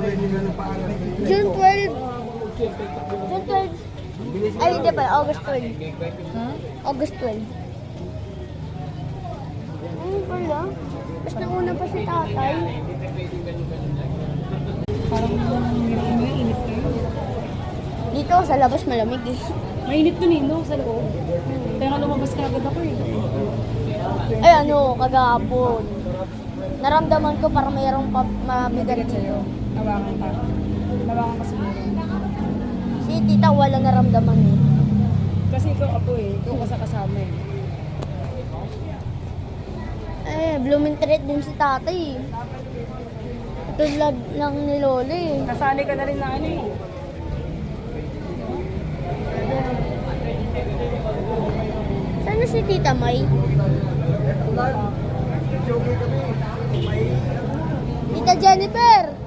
June 12. June 12. Ay, hindi pa. August 12. August 12. Ano pala? Mas nauna pa si tatay. Parang mainit kayo. Dito sa labas malamig eh. Mainit to Nino sa loob. Kaya nga lumabas ka agad ako eh. Ay ano, kagahapon. Naramdaman ko parang mayroong mabigat sa'yo. Nawakan ka. Nawakan ka siguro. Si tita wala naramdaman eh. Kasi ikaw ako eh. Ikaw kasama eh. Blooming treat din si tatay eh. Tulad lang ni Loli eh. Nasanay ka na rin na ano eh. Saan na si Tita May? Tita Jennifer!